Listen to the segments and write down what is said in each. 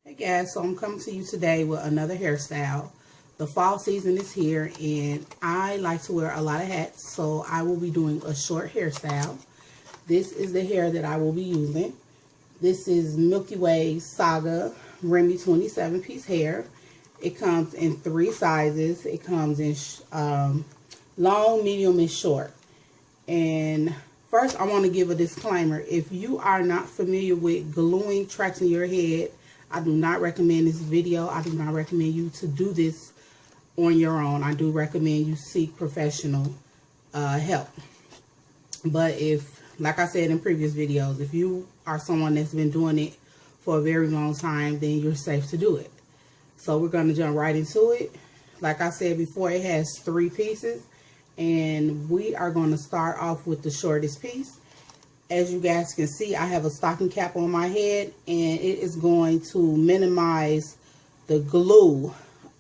Hey guys, so I'm coming to you today with another hairstyle. The fall season is here and I like to wear a lot of hats, so I will be doing a short hairstyle. This is the hair that I will be using. This is Milky Way Saga Remy 27-piece hair. It comes in 3 sizes. It comes in long, medium, and short. And first I want to give a disclaimer. If you are not familiar with gluing tracks in your head, I do not recommend this video. I do not recommend you to do this on your own. I do recommend you seek professional help. But if, like I said in previous videos, if you are someone that's been doing it for a very long time, then you're safe to do it. So we're going to jump right into it. Like I said before, it has 3 pieces. And we are going to start off with the shortest piece. As you guys can see, I have a stocking cap on my head, and it is going to minimize the glue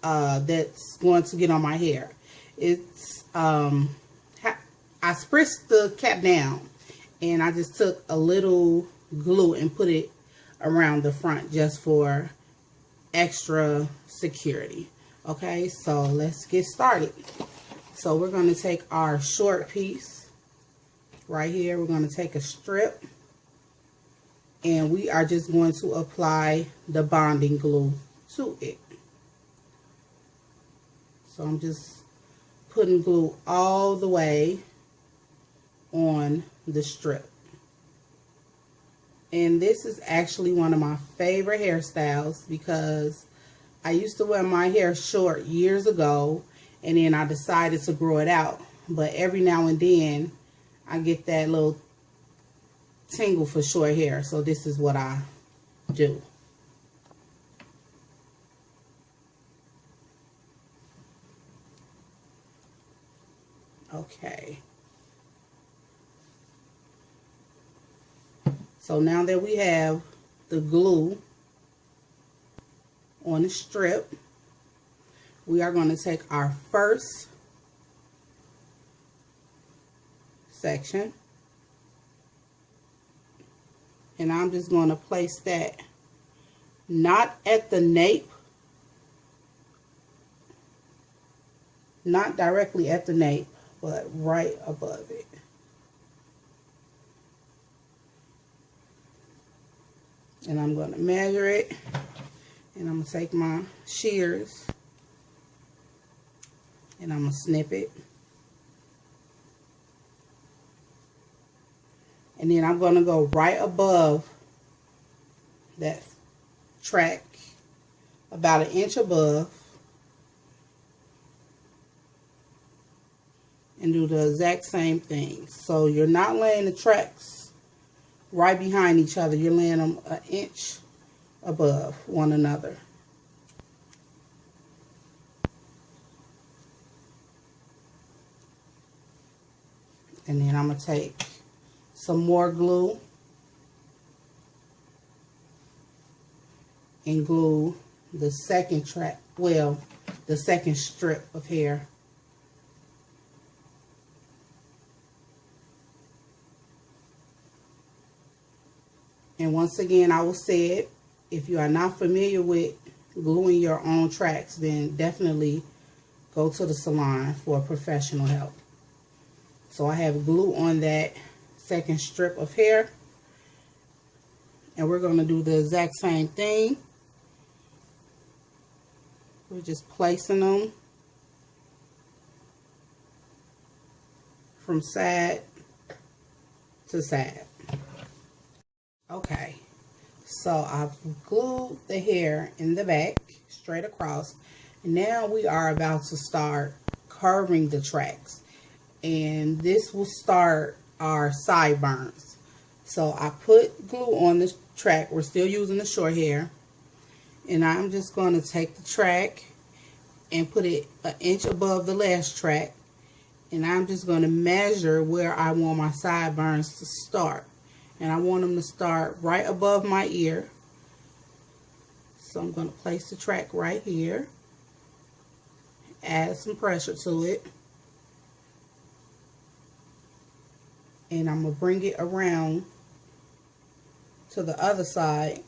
that's going to get on my hair. It's I spritzed the cap down, and I just took a little glue and put it around the front just for extra security. Okay, so let's get started. So we're going to take our short piece. Right here, we're going to take a strip and we are just going to apply the bonding glue to it. So I'm just putting glue all the way on the strip. And this is actually one of my favorite hairstyles because I used to wear my hair short years ago and then I decided to grow it out. But every now and then I get that little tingle for short hair, so this is what I do. Okay. So now that we have the glue on the strip, we are going to take our first section, and I'm just going to place that not at the nape, not directly at the nape, but right above it. And I'm going to measure it, and I'm going to take my shears and I'm going to snip it. And then I'm going to go right above that track, about 1 inch above, and do the exact same thing. So you're not laying the tracks right behind each other. You're laying them 1 inch above one another. And then I'm going to take some more glue and glue the second track, well, the second strip of hair. And once again, I will say it, if you are not familiar with gluing your own tracks, then definitely go to the salon for professional help. So I have glue on that second strip of hair, and we're going to do the exact same thing. We're just placing them from side to side. Okay, so I've glued the hair in the back straight across, and now we are about to start curving the tracks, and this will start our sideburns. So I put glue on the track. We're still using the short hair, and I'm just going to take the track and put it 1 inch above the last track, and I'm just going to measure where I want my sideburns to start, and I want them to start right above my ear. So I'm going to place the track right here, add some pressure to it, and I'm going to bring it around to the other side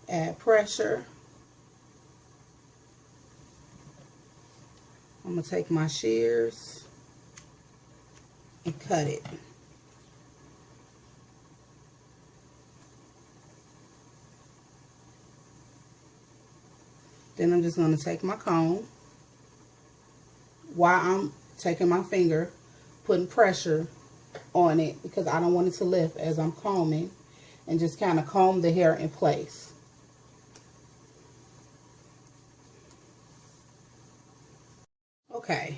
add pressure. I'm going to take my shears and cut it. Then I'm just going to take my comb while I'm taking my finger, putting pressure on it because I don't want it to lift as I'm combing, and just kind of comb the hair in place. Okay,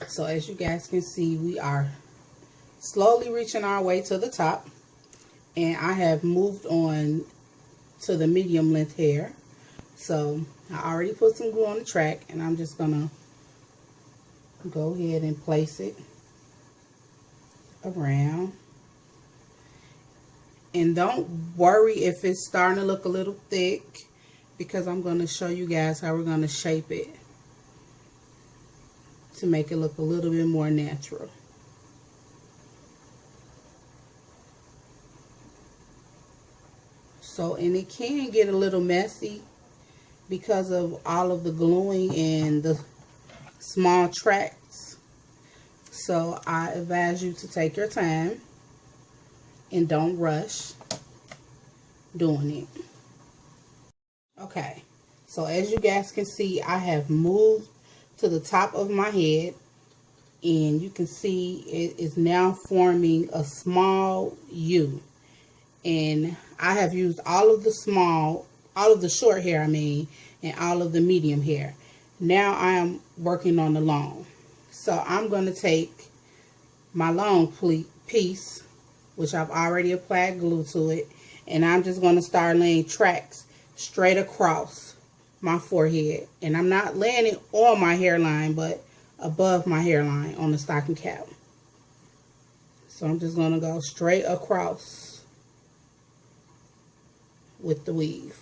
so as you guys can see, we are slowly reaching our way to the top, and I have moved on to the medium length hair. So I already put some glue on the track, and I'm just gonna go ahead and place it around. And don't worry if it's starting to look a little thick, because I'm going to show you guys how we're going to shape it to make it look a little bit more natural. So, and it can get a little messy because of all of the gluing and the small tracks. So I advise you to take your time and don't rush doing it. Okay, so as you guys can see, I have moved to the top of my head, and you can see it is now forming a small U. And I have used all of the short hair, and all of the medium hair. Now I am working on the long. So I'm going to take my long piece, which I've already applied glue to it, and I'm just going to start laying tracks straight across my forehead. And I'm not laying it on my hairline, but above my hairline on the stocking cap. So I'm just going to go straight across with the weave.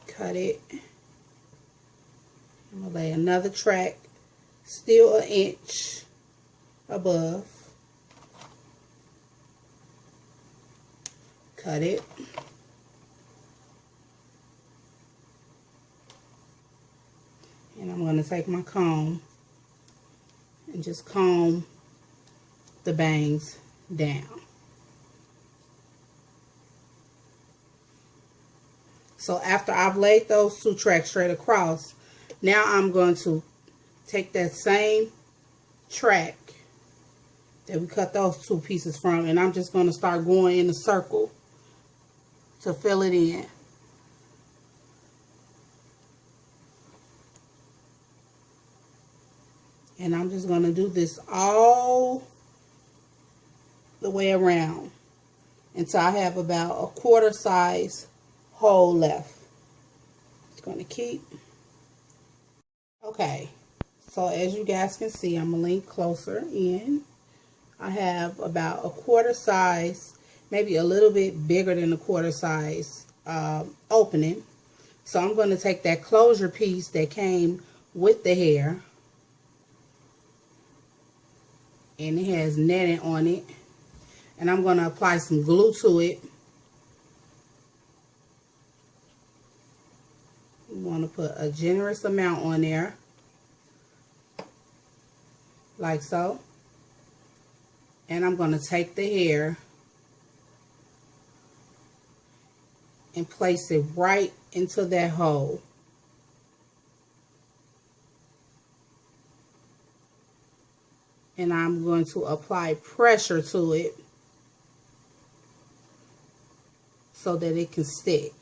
Cut it. I'm going to lay another track, still 1 inch above. Cut it. And I'm going to take my comb and just comb the bangs down. So after I've laid those 2 tracks straight across, now I'm going to take that same track that we cut those 2 pieces from, and I'm just going to start going in a circle to fill it in. And I'm just going to do this all the way around until I have about a 1/4 size hole left. It's going to keep. Okay, so as you guys can see, I'm going to lean closer in. I have about a 1/4 size, maybe a little bit bigger than a 1/4 size opening. So I'm going to take that closure piece that came with the hair, and it has netting on it, and I'm going to apply some glue to it. You want to put a generous amount on there, like so. And I'm going to take the hair and place it right into that hole. And I'm going to apply pressure to it so that it can stick.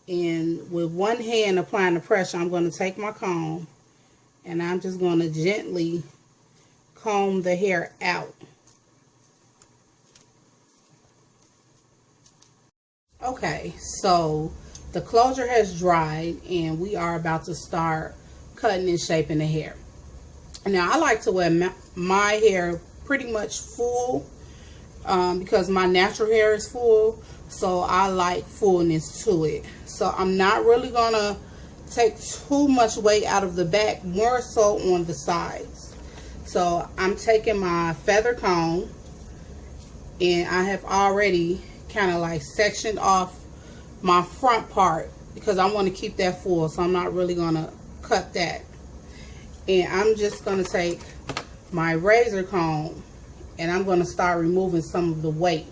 And with one hand applying the pressure, I'm going to take my comb and I'm just going to gently comb the hair out. Okay, so the closure has dried and we are about to start cutting and shaping the hair. Now I like to wear my hair pretty much full because my natural hair is full, so I like fullness to it. So I'm not really gonna take too much weight out of the back, more so on the sides. So I'm taking my feather comb And I have already kind of like sectioned off my front part because I want to keep that full, so I'm not really going to cut that. And I'm just going to take my razor comb and I'm going to start removing some of the weight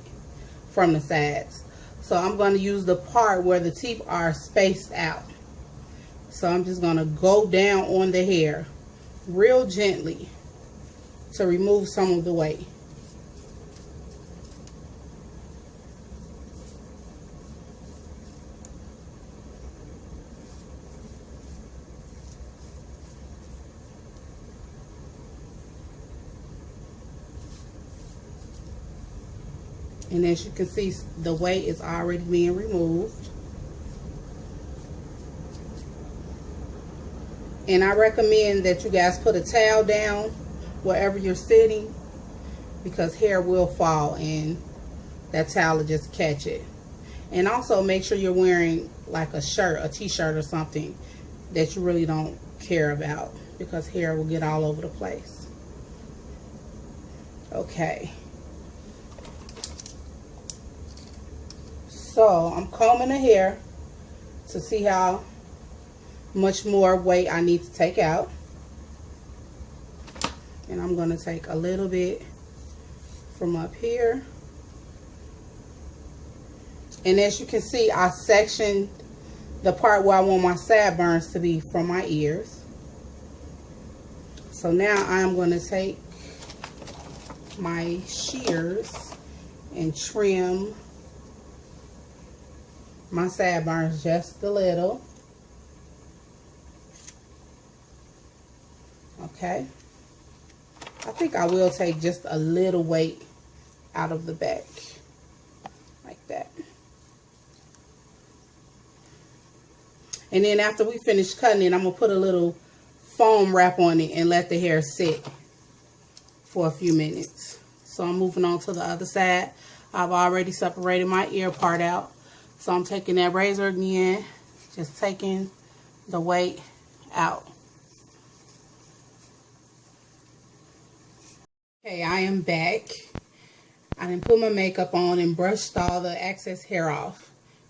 from the sides. So I'm going to use the part where the teeth are spaced out. So I'm just going to go down on the hair real gently to remove some of the weight. And as you can see, the weight is already being removed. And I recommend that you guys put a towel down wherever you're sitting, because hair will fall and that towel will just catch it. And also make sure you're wearing like a shirt, a t-shirt or something that you really don't care about, because hair will get all over the place. Okay. So I'm combing the hair to see how much more weight I need to take out. And I'm going to take a little bit from up here. And as you can see, I sectioned the part where I want my sideburns to be from my ears. So now I'm going to take my shears and trim my sideburns just a little. Okay. I think I will take just a little weight out of the back. Like that. And then after we finish cutting it, I'm going to put a little foam wrap on it and let the hair sit for a few minutes. So I'm moving on to the other side. I've already separated my ear part out. So I'm taking that razor again, just taking the weight out. Okay, I am back. I didn't put my makeup on and brushed all the excess hair off.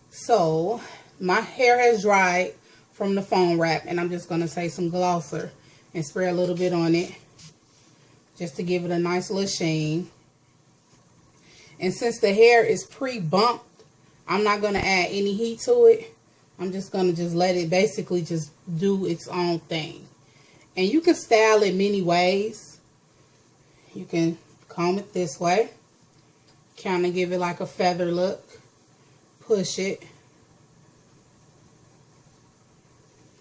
So my hair has dried from the foam wrap, and I'm just going to take some glosser and spray a little bit on it just to give it a nice little sheen. And since the hair is pre-bumped, I'm not going to add any heat to it. I'm just going to just let it basically just do its own thing. And you can style it many ways. You can comb it this way. Kind of give it like a feather look. Push it.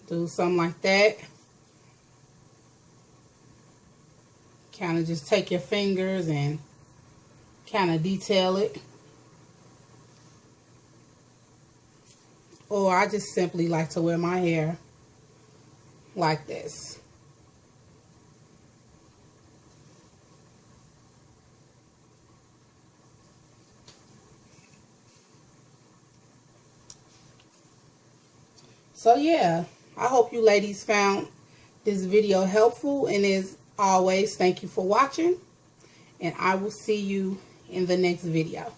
Do something like that. Kind of just take your fingers and kind of detail it. Or I just simply like to wear my hair like this. So yeah, I hope you ladies found this video helpful, and as always, thank you for watching, and I will see you in the next video.